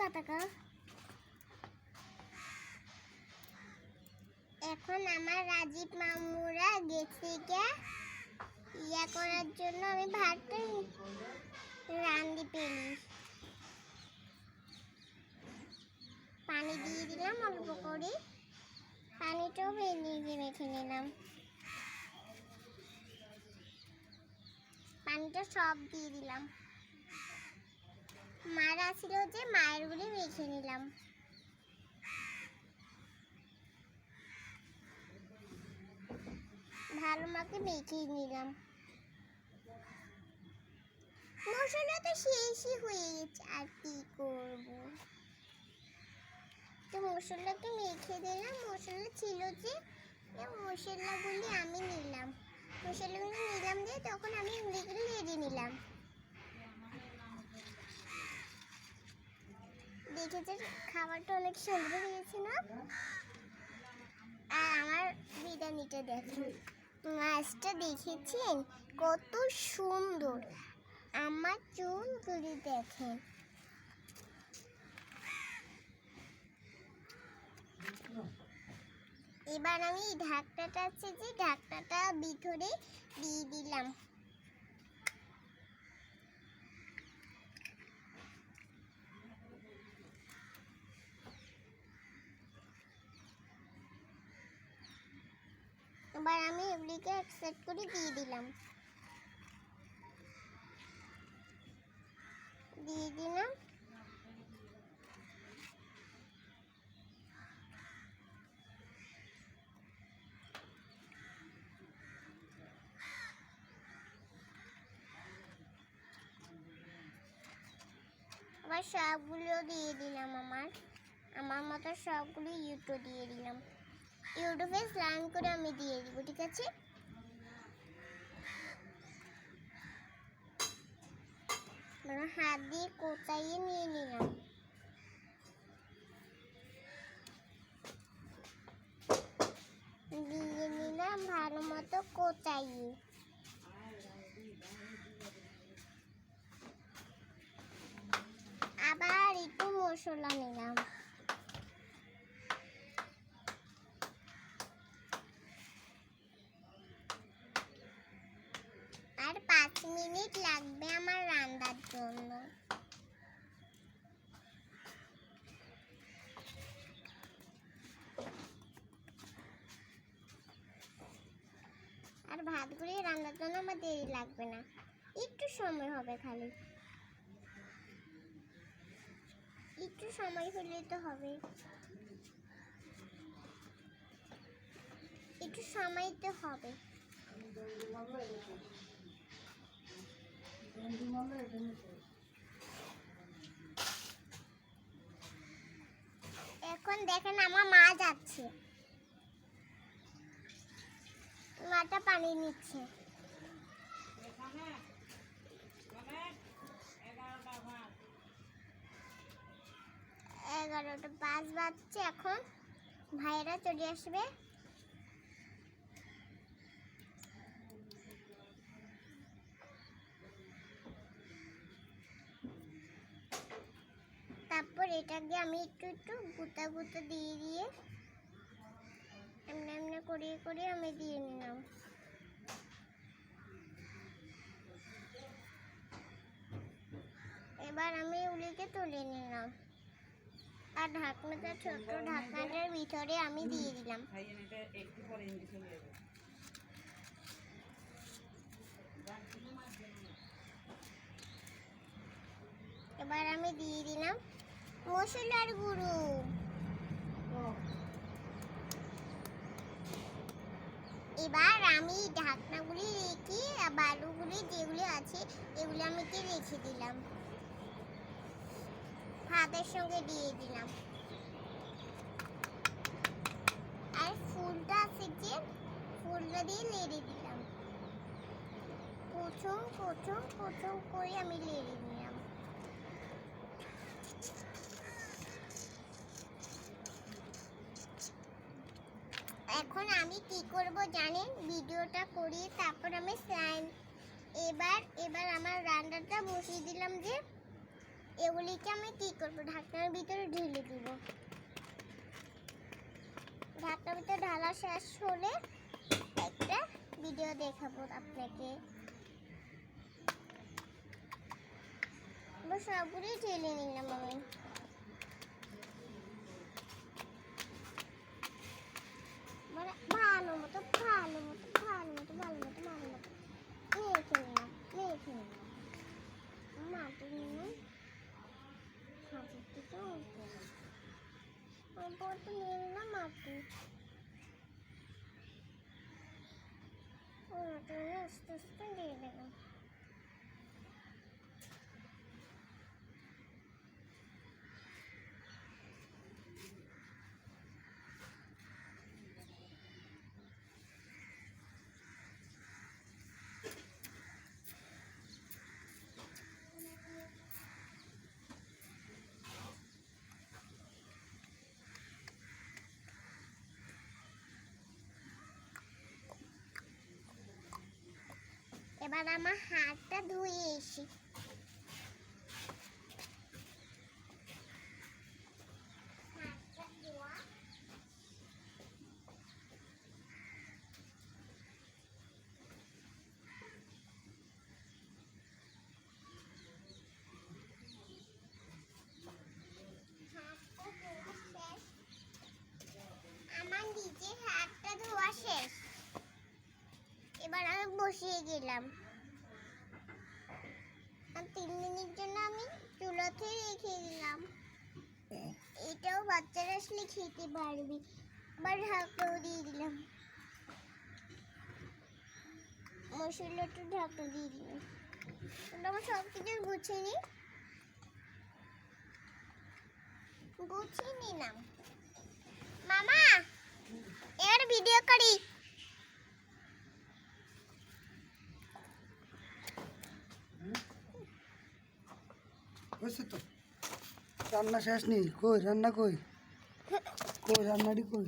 কাটাকা। এখন আমার রাজীব মামুরা গেছে ইয়া করার জন্য, আমি ভাতটা রান্দি পেলি। পানি দিয়ে দিলাম অল্প করে, পানিটাও নিজে মেখে নিলাম। পানিটা সব দিয়ে দিলাম। মার আসছিল যে মায়ের গুলি মেখে নিলাম। ভালো মাকে মেখে নিলাম। মশলা তো শেষই হয়ে গেছে, আর কি করব। তো মশলাটা মেখে দিলাম। মশলা ছিল যে, মশলাগুলি আমি নিলাম। মশলাগুলো নিলাম দিয়ে তখন আমি উলিগুলো নেড়ে নিলাম। দেখেছে খাবারটা অনেক সুন্দর হয়েছে না? আর আমার বিরিয়ানিটা দেখেন, মাছটা দেখেছেন কত সুন্দর। আমার চুলগুলি দেখেন। এবার আমি ঢাকনাটা আছে যে ঢাকনাটা ভিতরে দিয়ে দিলাম। এবার আমি এগুলিকে এক সেট করে দিয়ে দিলাম। আবার সবগুলো দিয়ে দিলাম। আমার মতো সবগুলো ইউটিউব দিয়ে দিলাম। ইউটিউবে স্লাইন করে আমি দিয়ে দিব, ঠিক আছে? হাত দিয়ে কোচাইয়ে নিয়ে নিলাম। দিয়ে নিলাম ভালো মতো কোচাইয়ে। আবার একটু মশলা নিলাম। আর 5 মিনিট লাগবে আমার রান্নার জন্য। আর ভাতগুলি রান্নার জন্য আমার দেরি লাগবে না, একটু সময় হবে, খালি একটু সময় হলেই তো হবে। একটু সময় তো হবে। এখন দেখেন আমার মা যাচ্ছে, মাটা পানি নিচ্ছে। 11টা 5 বাজছে। এখন ভাইয়েরা চলে আসবে। তারপর এটাকে আমি একটু গুতা গুতা দিয়ে এমনি এমনি করে আমি দিয়ে নিলাম। এবার আমি উলিকে তুলে নিলাম। আর ঢাকনাটা ছোট ঢাকনাটার ভিতরে আমি দিয়ে দিলাম। এবার আমি দিয়ে দিলাম মশলার গুঁড়ো। এবার আমি ঢাকনাগুলি রেখে বালুগুলি যেগুলি আছে এগুলি আমি রেখে দিলাম, ভাতের সঙ্গে দিয়ে দিলাম। আর ফুলটা আছে যে ফুলটা দিয়ে লেড়ে দিলাম। প্রথম করে আমি লেড়ে নিলাম। এখন আমি কি করব জানেন? ভিডিওটা করি তারপর আমি এবার আমার রান্নাটা বসিয়ে দিলাম যে এগুলিকে আমি কি করবো, ঢাকনার ভিতরে ঢেলে দিব। ঢাকনার ভিতরে ঢালা শেষ হলে একটা ভিডিও দেখাবো আপনাকে। সবগুলি ঢেলে নিলাম আমি। মানে ভালো মতো মেখে নিলাম। মাটি নিলাম হাতের দিকে অল্প নিয়ে নিলাম মাটি। আস্তে আস্তে দিয়ে দিলাম। এবার আমার হাতটা ধুয়ে এসি। আমার নিজের হাতটা ধোয়া শেষ। এবার আমি বসিয়ে গেলাম। 3 মিনিট জন্য আমি চুলাতে রেখে দিলাম। এটাও বাচ্চারা আসলে খেতে পারবে। আবার ঢাকনাও দিয়ে দিলাম। মশলাটা ঢাকনা দিয়ে দিলাম। আমার সব কিছু গুছিয়ে নিলাম। মামা এবার ভিডিও করি। হয়েছে তো রান্না শেষ নেই, কই রান্না কই রান্নাটি কই?